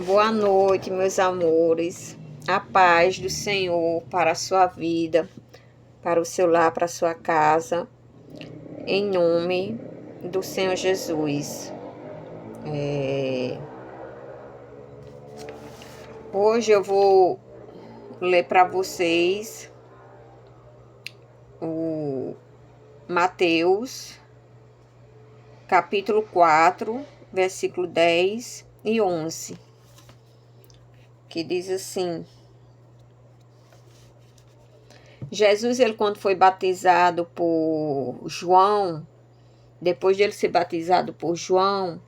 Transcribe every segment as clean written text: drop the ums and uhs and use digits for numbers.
Boa noite, meus amores. A paz do Senhor para a sua vida, para o seu lar, para a sua casa, em nome do Senhor Jesus. Hoje eu vou ler para vocês o Mateus, capítulo 4, versículo 10 e 11, que diz assim: Jesus, ele quando foi batizado por João, depois de ele ser batizado por João,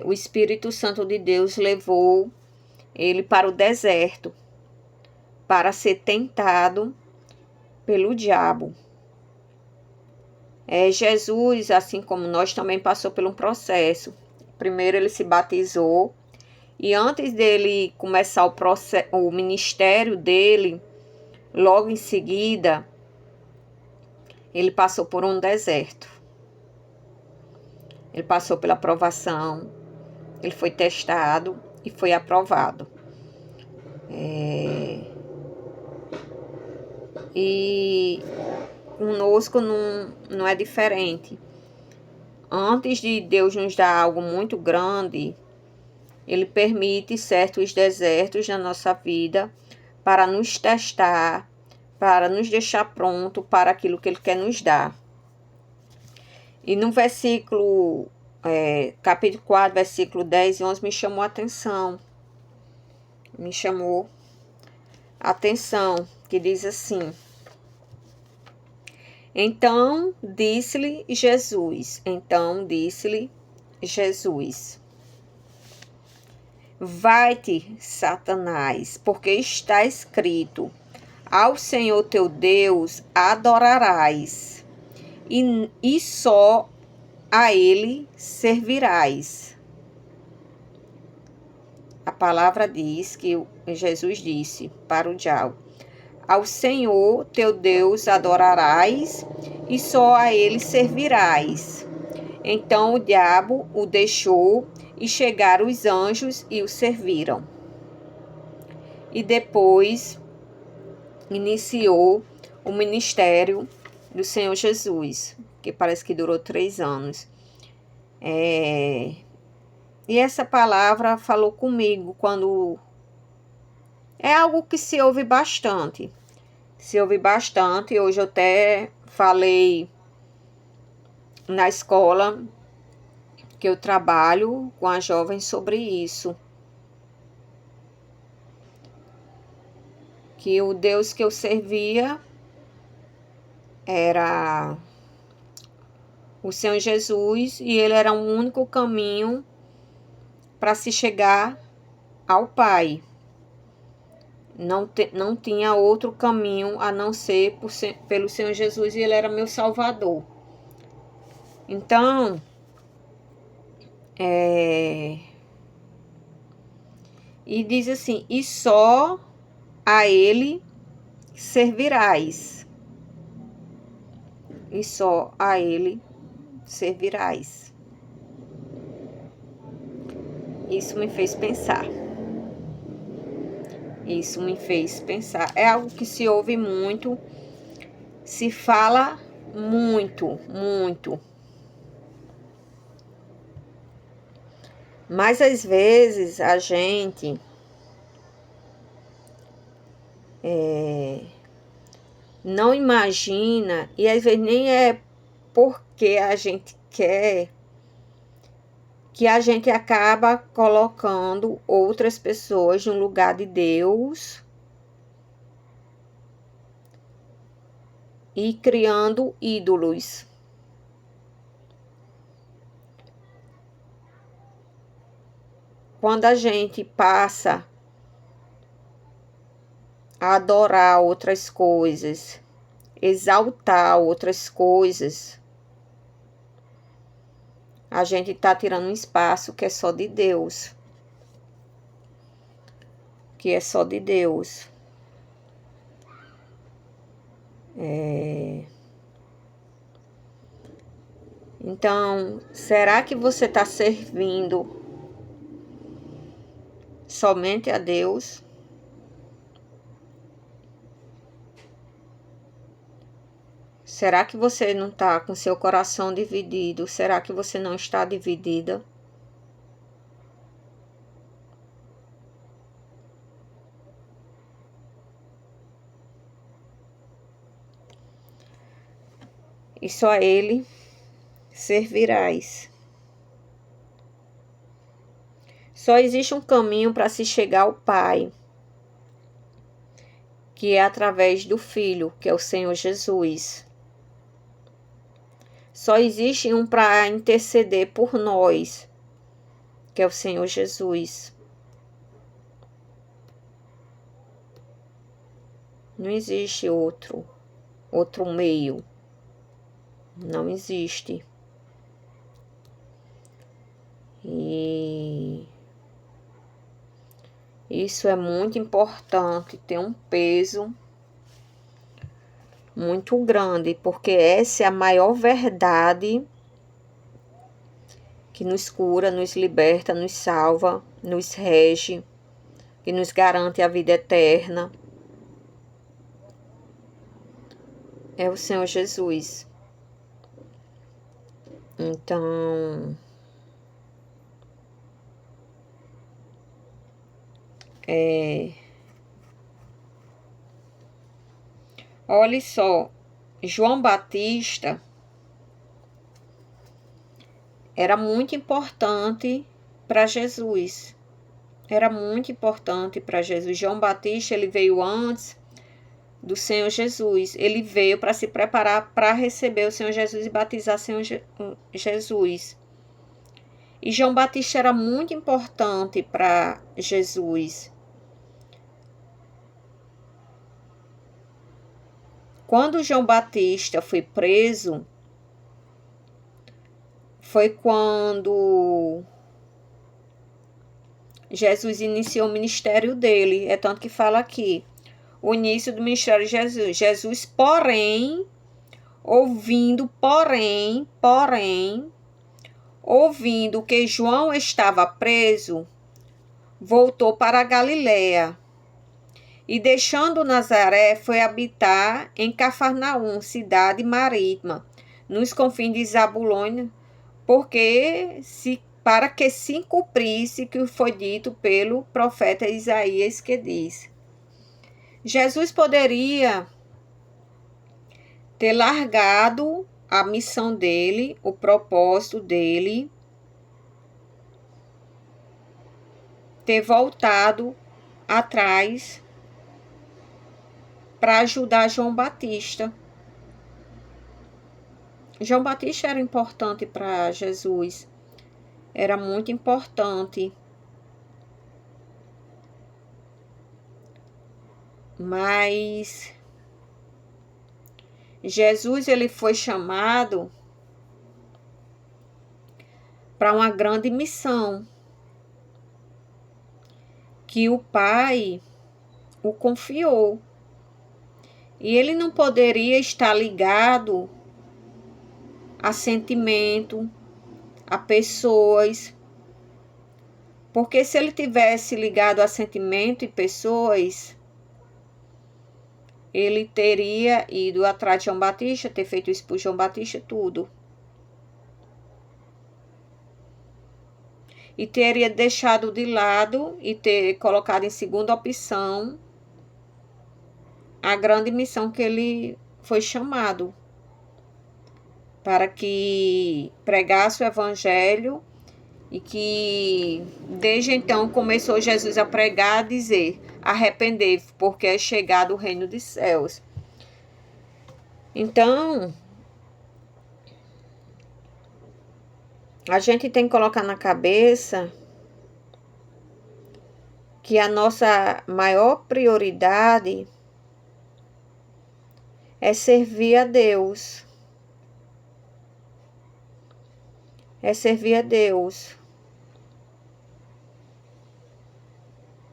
o Espírito Santo de Deus levou ele para o deserto para ser tentado pelo diabo. Jesus, assim como nós, também passou por um processo. Primeiro ele se batizou e antes dele começar o ministério dele, logo em seguida, ele passou por um deserto. Ele passou pela provação, ele foi testado e foi aprovado. E conosco não é diferente. Antes de Deus nos dar algo muito grande, Ele permite certos desertos na nossa vida para nos testar, para nos deixar pronto para aquilo que Ele quer nos dar. E no versículo, capítulo 4, versículo 10 e 11, me chamou a atenção. Que diz assim: Então disse-lhe Jesus, vai-te, Satanás, porque está escrito, ao Senhor teu Deus adorarás, e só a Ele servirás. A palavra diz que Jesus disse para o diabo: ao Senhor teu Deus adorarás, e só a Ele servirás. Então o diabo o deixou, e chegaram os anjos e o serviram. E depois iniciou o ministério do Senhor Jesus, que parece que durou 3 anos. E essa palavra falou comigo quando... É algo que se ouve bastante. Hoje eu até falei na escola que eu trabalho com as jovens sobre isso. Que o Deus que eu servia era o Senhor Jesus e Ele era o único caminho para se chegar ao Pai. Não tinha outro caminho a não ser pelo Senhor Jesus, e Ele era meu Salvador. Então, e diz assim, e só a Ele servirás. E só a Ele servirás. Isso me fez pensar. É algo que se ouve muito, se fala muito, muito. Mas às vezes a gente não imagina, e às vezes nem é porque a gente quer, que a gente acaba colocando outras pessoas no lugar de Deus e criando ídolos. Quando a gente passa a adorar outras coisas, exaltar outras coisas, a gente está tirando um espaço que é só de Deus. Então, será que você está servindo somente a Deus? Será que você não está com seu coração dividido? Será que você não está dividida? E só a Ele servirás. Só existe um caminho para se chegar ao Pai, que é através do Filho, que é o Senhor Jesus. Só existe um para interceder por nós, que é o Senhor Jesus. Não existe outro meio. Não existe. E isso é muito importante, tem um peso muito grande, porque essa é a maior verdade que nos cura, nos liberta, nos salva, nos rege, que nos garante a vida eterna. É o Senhor Jesus. Então, olhe só, João Batista era muito importante para Jesus. Era muito importante para Jesus. João Batista, ele veio antes do Senhor Jesus. Ele veio para se preparar para receber o Senhor Jesus e batizar o Senhor Jesus. E João Batista era muito importante para Jesus. Quando João Batista foi preso, foi quando Jesus iniciou o ministério dele. É tanto que fala aqui, o início do ministério de Jesus. Jesus, porém, ouvindo que João estava preso, voltou para a Galiléia. E deixando Nazaré, foi habitar em Cafarnaum, cidade marítima, nos confins de Zabulônia, para que se cumprisse o que foi dito pelo profeta Isaías, que diz: Jesus poderia ter largado a missão dele, o propósito dele, ter voltado atrás para ajudar João Batista. João Batista era importante para Jesus. Era muito importante. Mas Jesus, ele foi chamado para uma grande missão que o Pai o confiou. E ele não poderia estar ligado a sentimento, a pessoas. Porque se ele tivesse ligado a sentimento e pessoas, ele teria ido atrás de João Batista, ter feito isso por João Batista, tudo. E teria deixado de lado e ter colocado em segunda opção a grande missão que ele foi chamado, para que pregasse o evangelho, e que desde então começou Jesus a pregar, a dizer: arrependei-vos, porque é chegado o reino dos céus. Então, a gente tem que colocar na cabeça que a nossa maior prioridade é servir a Deus. É servir a Deus.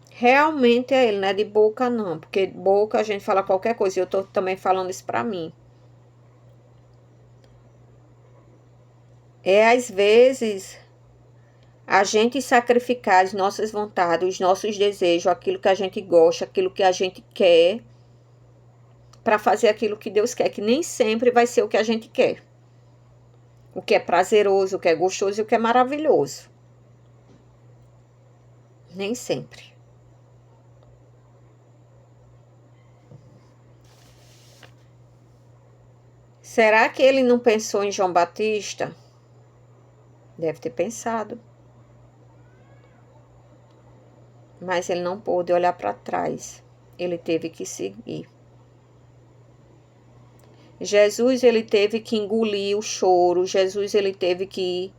Realmente é Ele, não é de boca não. Porque de boca a gente fala qualquer coisa. E eu tô também falando isso pra mim. É às vezes a gente sacrificar as nossas vontades, os nossos desejos, aquilo que a gente gosta, aquilo que a gente quer, para fazer aquilo que Deus quer, que nem sempre vai ser o que a gente quer. O que é prazeroso, o que é gostoso e o que é maravilhoso. Nem sempre. Será que ele não pensou em João Batista? Deve ter pensado. Mas ele não pôde olhar para trás. Ele teve que seguir. Jesus, ele teve que engolir o choro. Jesus, ele teve que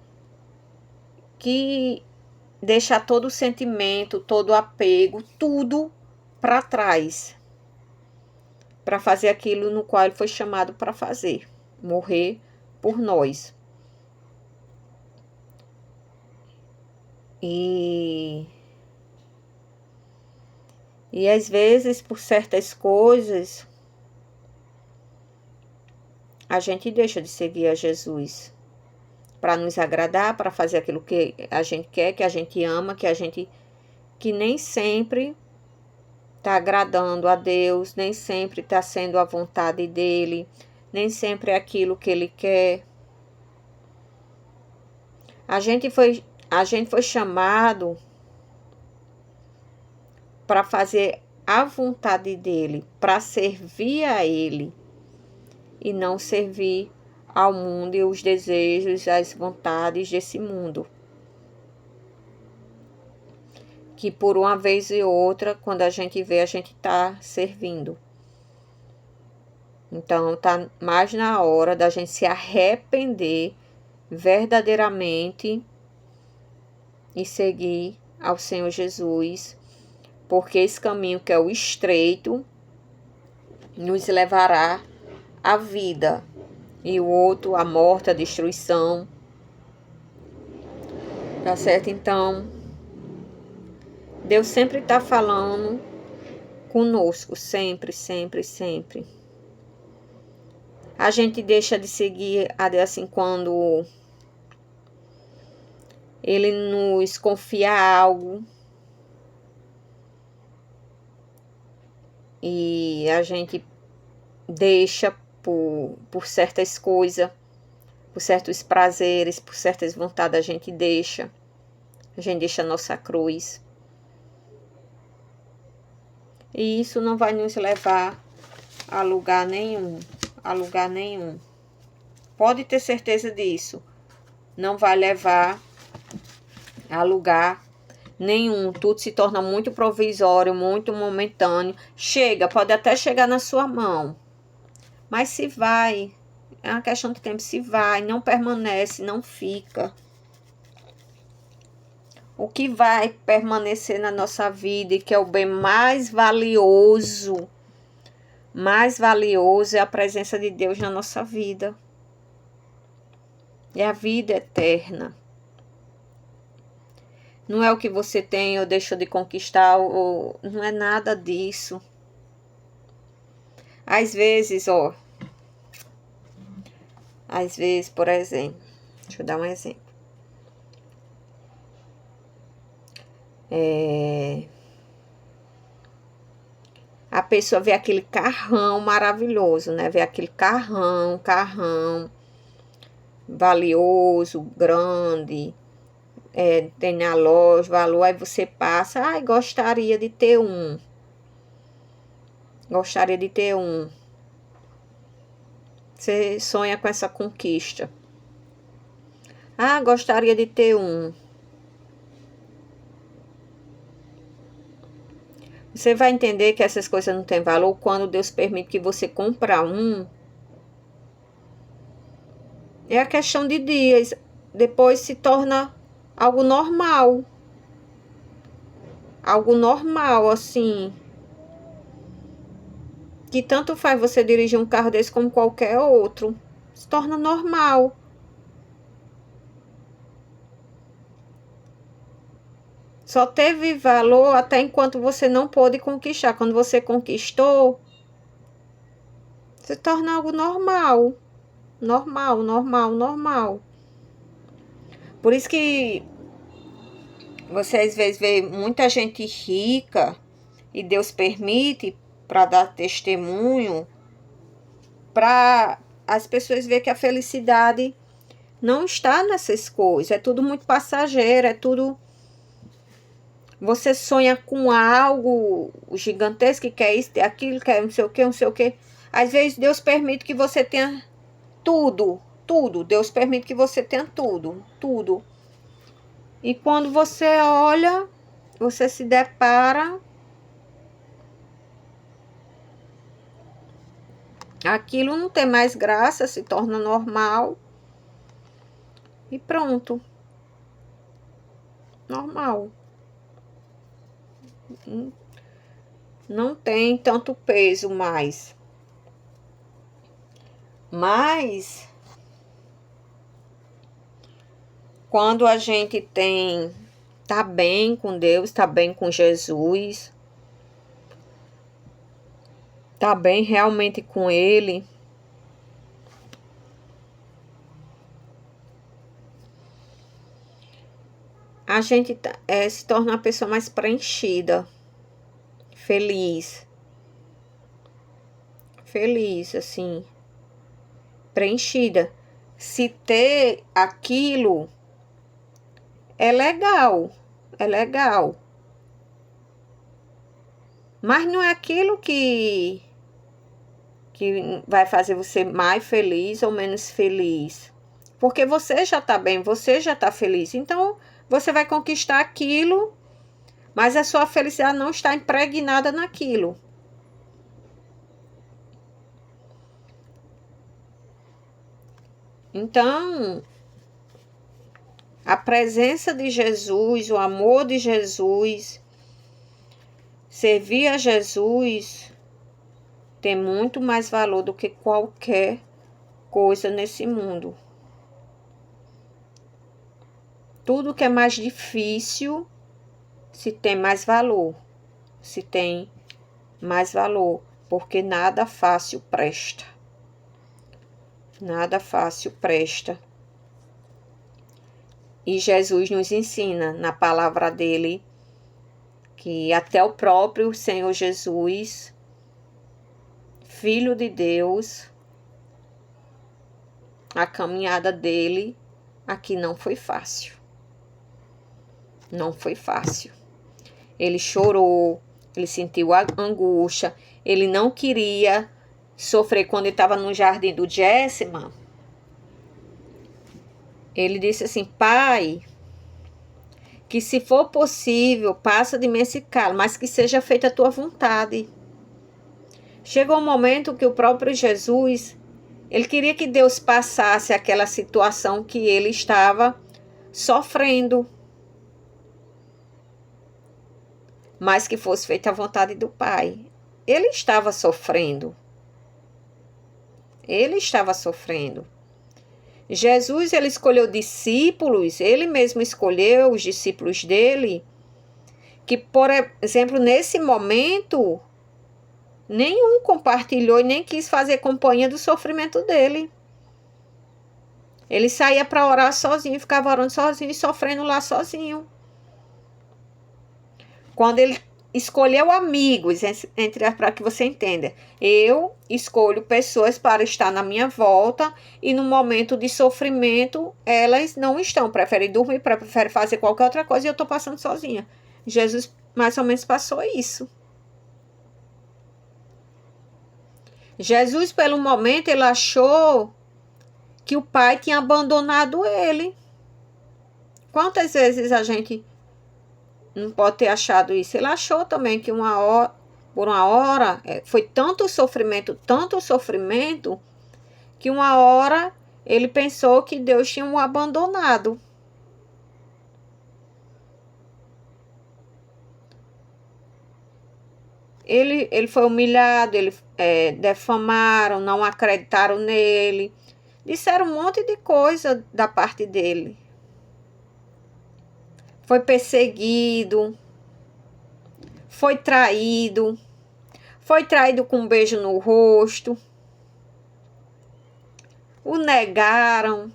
deixar todo o sentimento, todo o apego, tudo para trás. Para fazer aquilo no qual ele foi chamado para fazer. Morrer por nós. E às vezes, por certas coisas, a gente deixa de seguir a Jesus para nos agradar, para fazer aquilo que a gente quer, que a gente ama, que nem sempre está agradando a Deus, nem sempre está sendo a vontade dele, nem sempre é aquilo que ele quer. A gente foi chamado para fazer a vontade dele, para servir a ele. E não servir ao mundo e os desejos, as vontades desse mundo. Que por uma vez e outra, quando a gente vê, a gente está servindo. Então, está mais na hora da gente se arrepender verdadeiramente e seguir ao Senhor Jesus. Porque esse caminho que é o estreito nos levará a vida, e o outro, a morte, a destruição. Tá certo? Então, Deus sempre está falando conosco, sempre, sempre, sempre. A gente deixa de seguir a Deus assim quando Ele nos confia algo e a gente deixa por certas coisas, por certos prazeres, por certas vontades, a gente deixa a nossa cruz. E isso não vai nos levar a lugar nenhum, Pode ter certeza disso. Não vai levar a lugar nenhum. Tudo se torna muito provisório, muito momentâneo. Pode até chegar na sua mão. Mas se vai, é uma questão de tempo, se vai, não permanece, não fica. O que vai permanecer na nossa vida e que é o bem mais valioso é a presença de Deus na nossa vida. É a vida eterna. Não é o que você tem ou deixou de conquistar, não é nada disso. Às vezes, por exemplo, deixa eu dar um exemplo. A pessoa vê aquele carrão maravilhoso, né? Vê aquele carrão valioso, grande, tem na loja, valor, aí você passa, gostaria de ter um. Você sonha com essa conquista. Gostaria de ter um. Você vai entender que essas coisas não têm valor quando Deus permite que você compre um. É a questão de dias. Depois se torna algo normal. Algo normal, assim. Que tanto faz você dirigir um carro desse como qualquer outro. Se torna normal. Só teve valor até enquanto você não pôde conquistar. Quando você conquistou, se torna algo normal. Normal. Por isso que Você às vezes vê muita gente rica e Deus permite para dar testemunho, para as pessoas verem que a felicidade não está nessas coisas, é tudo muito passageiro, é tudo. Você sonha com algo gigantesco, que quer isso, quer aquilo, quer não sei o que, não sei o que. Às vezes Deus permite que você tenha tudo, tudo. Deus permite que você tenha tudo, tudo. E quando você olha, você se depara, aquilo não tem mais graça, se torna normal. E pronto. Normal. Não tem tanto peso mais. Mas quando a gente tá bem com Deus, tá bem com Jesus, tá bem realmente com Ele, a gente se torna uma pessoa mais preenchida, feliz, assim, preenchida. Se ter aquilo é legal, é legal. Mas não é aquilo que vai fazer você mais feliz ou menos feliz. Porque você já tá bem, você já tá feliz. Então, você vai conquistar aquilo, mas a sua felicidade não está impregnada naquilo. Então, a presença de Jesus, o amor de Jesus, servir a Jesus tem muito mais valor do que qualquer coisa nesse mundo. Tudo que é mais difícil, se tem mais valor. Se tem mais valor, porque nada fácil presta. Nada fácil presta. E Jesus nos ensina na palavra dele que até o próprio Senhor Jesus, Filho de Deus, a caminhada dele aqui não foi fácil. Não foi fácil. Ele chorou, ele sentiu a angústia, ele não queria sofrer. Quando ele estava no jardim do Getsemane, ele disse assim: Pai, que se for possível, passa de mim esse cálice, mas que seja feita a tua vontade. Chegou um momento que o próprio Jesus, ele queria que Deus passasse aquela situação que ele estava sofrendo, mas que fosse feita a vontade do Pai. Ele estava sofrendo. Ele estava sofrendo. Jesus, ele escolheu discípulos, ele mesmo escolheu os discípulos dele, que, por exemplo, nesse momento, nenhum compartilhou e nem quis fazer companhia do sofrimento dele. Ele saía para orar sozinho, ficava orando sozinho e sofrendo lá sozinho. Quando ele escolheu amigos, para que você entenda, eu escolho pessoas para estar na minha volta e no momento de sofrimento elas não estão, preferem dormir, preferem fazer qualquer outra coisa e eu estou passando sozinha. Jesus mais ou menos passou isso. Jesus, pelo momento, ele achou que o pai tinha abandonado ele. Quantas vezes a gente não pode ter achado isso? Ele achou também que por uma hora, foi tanto sofrimento, que uma hora ele pensou que Deus tinha o abandonado. Ele foi humilhado, defamaram, não acreditaram nele, disseram um monte de coisa da parte dele. Foi perseguido, foi traído com um beijo no rosto, o negaram,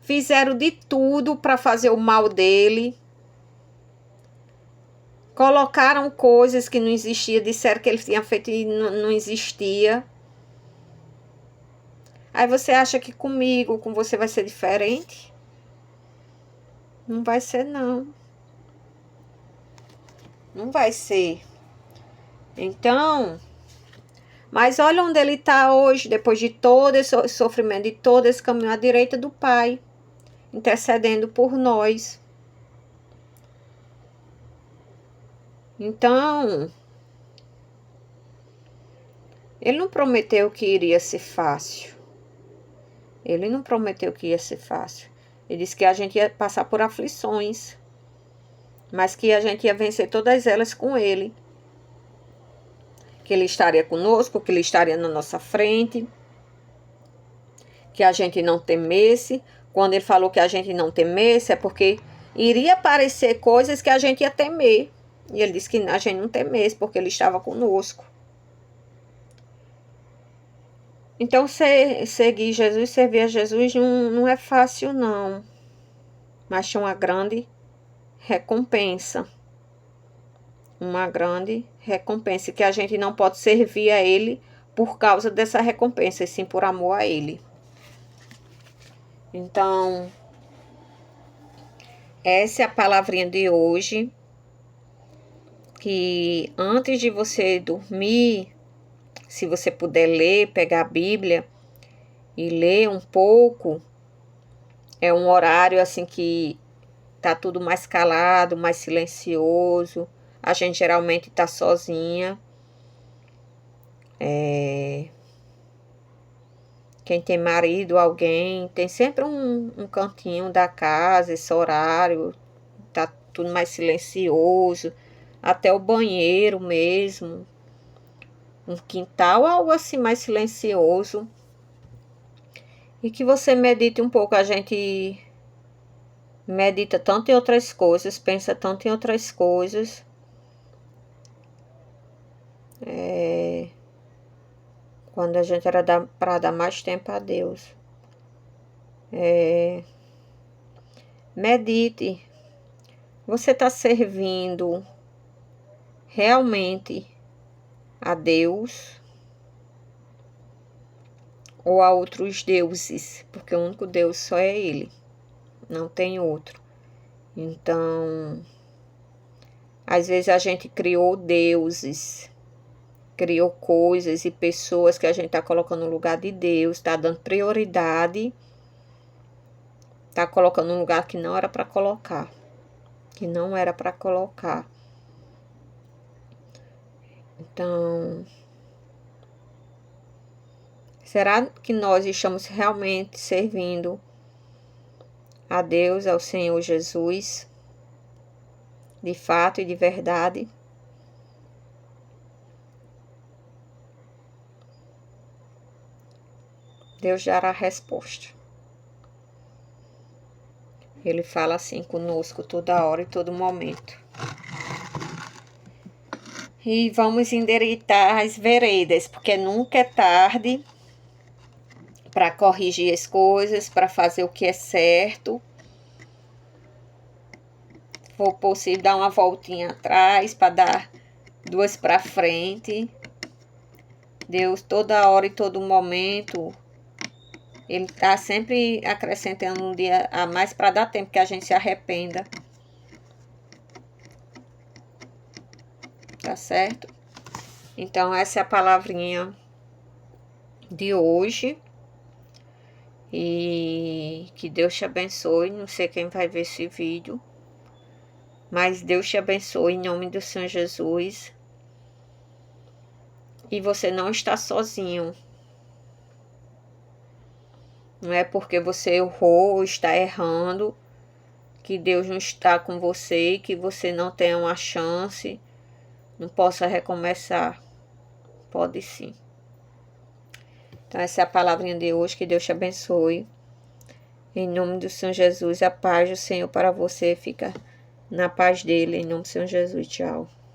fizeram de tudo para fazer o mal dele, colocaram coisas que não existiam, disseram que ele tinha feito e não existia. Aí você acha que comigo, com você vai ser diferente? Não vai ser, não. Não vai ser. Então, mas olha onde ele está hoje, depois de todo esse sofrimento, de todo esse caminho à direita do Pai, intercedendo por nós. Então, ele não prometeu que iria ser fácil. Ele não prometeu que ia ser fácil. Ele disse que a gente ia passar por aflições, mas que a gente ia vencer todas elas com ele. Que ele estaria conosco, que ele estaria na nossa frente, que a gente não temesse. Quando ele falou que a gente não temesse, é porque iria aparecer coisas que a gente ia temer. E ele disse que a gente não temesse, porque ele estava conosco. Então, seguir Jesus, servir a Jesus não é fácil, não. Mas tinha uma grande recompensa. Uma grande recompensa, que a gente não pode servir a Ele por causa dessa recompensa, e sim por amor a Ele. Então, essa é a palavrinha de hoje, que antes de você dormir, se você puder ler, pegar a Bíblia e ler um pouco, é um horário assim que tá tudo mais calado, mais silencioso. A gente geralmente tá sozinha. Quem tem marido, alguém, tem sempre um cantinho da casa, esse horário, tá tudo mais silencioso. Até o banheiro mesmo. Um quintal, algo assim mais silencioso. E que você medite um pouco. A gente medita tanto em outras coisas, pensa tanto em outras coisas. Quando a gente era para dar mais tempo a Deus. Medite. Você está servindo realmente a Deus ou a outros deuses? Porque o único Deus só é Ele. Não tem outro. Então, às vezes a gente criou deuses, criou coisas e pessoas que a gente está colocando no lugar de Deus, está dando prioridade, está colocando no lugar que não era para colocar. Que não era para colocar. Então, será que nós estamos realmente servindo a Deus, ao Senhor Jesus, de fato e de verdade? Deus dará a resposta. Ele fala assim conosco toda hora e todo momento. E vamos endireitar as veredas, porque nunca é tarde para corrigir as coisas, para fazer o que é certo. Se for possível, dar uma voltinha atrás, para dar duas para frente. Deus, toda hora e todo momento, Ele está sempre acrescentando um dia a mais para dar tempo que a gente se arrependa. Tá certo? Então, essa é a palavrinha de hoje. E que Deus te abençoe. Não sei quem vai ver esse vídeo, mas Deus te abençoe em nome do Senhor Jesus. E você não está sozinho. Não é porque você errou ou está errando que Deus não está com você e que você não tenha uma chance, não possa recomeçar. Pode sim. Então, essa é a palavrinha de hoje. Que Deus te abençoe. Em nome do Senhor Jesus, a paz do Senhor para você. Fica na paz dele. Em nome do Senhor Jesus. Tchau.